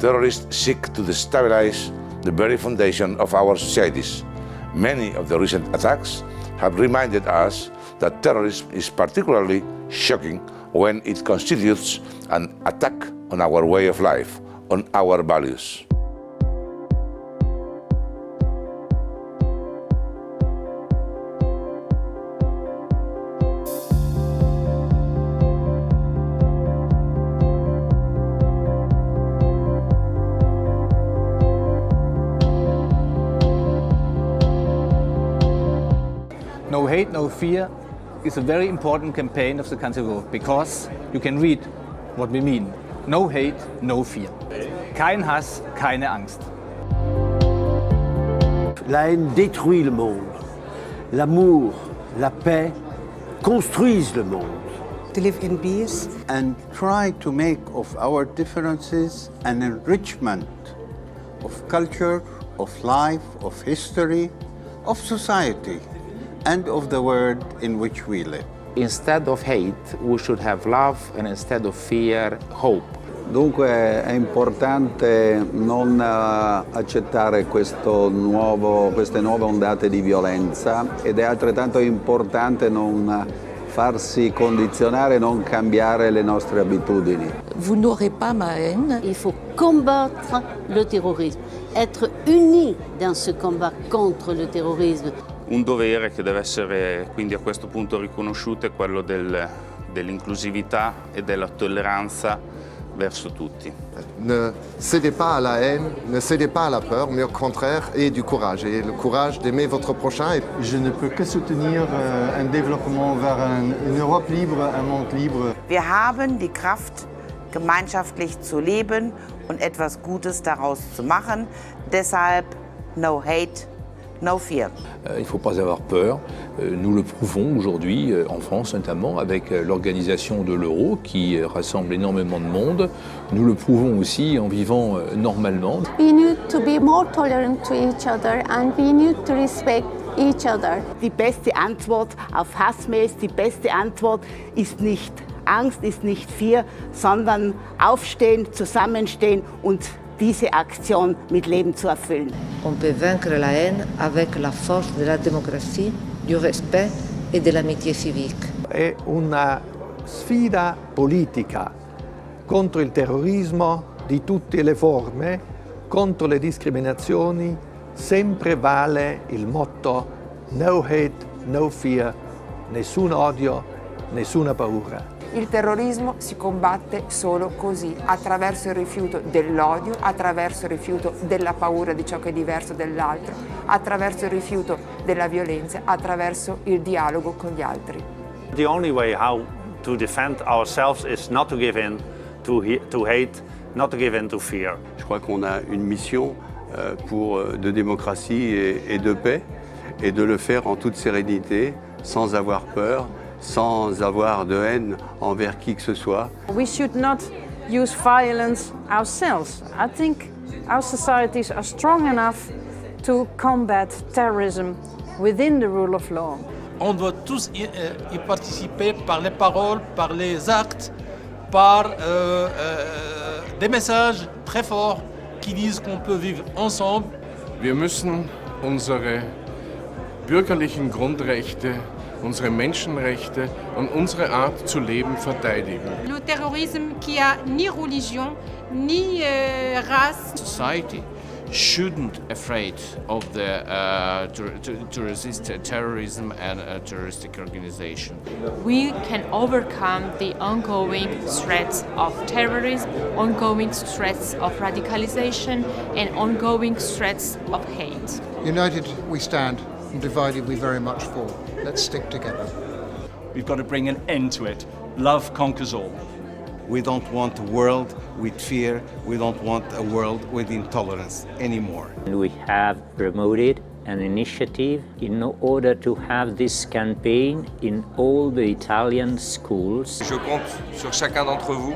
terrorists seek to destabilize the very foundation of our societies. Many of the recent attacks have reminded us that terrorism is particularly shocking when it constitutes an attack on our way of life, on our values. No Hate, No Fear is a very important campaign of the country because you can read what we mean. No hate, no fear. Kein Hass, keine Angst. La haine détruit le monde. L'amour, la paix construisent le monde. To live in peace and try to make of our differences an enrichment of culture, of life, of history, of society, and of the world in which we live. Instead of hate, we should have love, and instead of fear, hope. Dunque è importante non accettare queste nuove ondate di violenza ed è altrettanto importante non farsi condizionare, non cambiare le nostre abitudini. Vous n'aurez pas ma haine. Il faut combattre le terrorisme, être unis dans ce combat contre le terrorisme. Un dovere che deve essere quindi a questo punto riconosciuto è quello dell'inclusività e della tolleranza verso tutti. Ne cédez pas à la haine, ne cédez pas à la peur, mais au contraire, ayez du courage. Et le courage d'aimer votre prochain. Je ne peux que soutenir un développement vers une Europe libre, un monde libre. Wir haben die Kraft, gemeinschaftlich zu leben und etwas Gutes daraus zu machen. Deshalb no hate, no fear. Il ne faut pas avoir peur. Nous le prouvons aujourd'hui, en France notamment, avec l'organisation de l'euro qui rassemble énormément de monde. Nous le prouvons aussi en vivant normalement. We need to be more tolerant to each other and we need to respect each other. Die beste Antwort auf Hassmails, die beste Antwort ist nicht Angst, ist nicht Fear, sondern aufstehen, zusammenstehen und diese Aktion mit Leben zu erfüllen. On peut vaincre la haine avec la force de la démocratie, du respect et de l'amitié civique. È una sfida politica contro il terrorismo di tutte le forme, contro le discriminazioni. Sempre vale il motto no hate, no fear, nessun odio, nessuna paura. Il terrorismo si combatte solo così, attraverso il rifiuto dell'odio, attraverso il rifiuto della paura di ciò che è diverso dall'altro, attraverso il rifiuto della violenza, attraverso il dialogo con gli altri. The only way how to defend ourselves is not to give in to hate, not to give in to fear. Je crois qu'on a une mission de démocratie et de paix, et de le faire en toute sérénité, sans avoir peur, sans avoir de haine envers qui que ce soit. We should not use violence ourselves. I think our societies are strong enough to combat terrorism within the rule of law. On doit tous y participer par les paroles, par les actes, par des messages très forts qui disent qu'on peut vivre ensemble. Wir müssen unsere bürgerlichen Grundrechte, unsere Menschenrechte und unsere Art zu leben verteidigen. Le terrorisme qui a ni religion, ni race. Society shouldn't afraid of to resist terrorism and terroristic organization. We can overcome the ongoing threats of terrorism, ongoing threats of radicalization, and ongoing threats of hate. United we stand, and divided we very much fall. Let's stick together. We've got to bring an end to it. Love conquers all. We don't want a world with fear. We don't want a world with intolerance anymore. We have promoted an initiative in order to have this campaign in all the Italian schools. Je compte sur chacun d'entre vous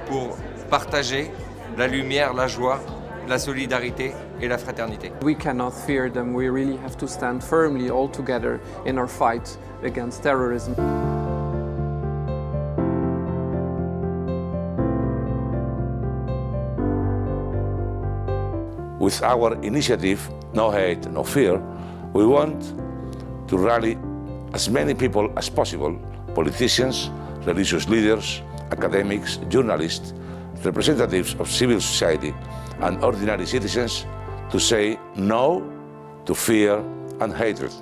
pour partager la lumière, la joie, la solidarité et la fraternité. We cannot fear them. We really have to stand firmly all together in our fight against terrorism. With our initiative, No Hate, No Fear, we want to rally as many people as possible, politicians, religious leaders, academics, journalists, representatives of civil society, and ordinary citizens to say no to fear and hatred.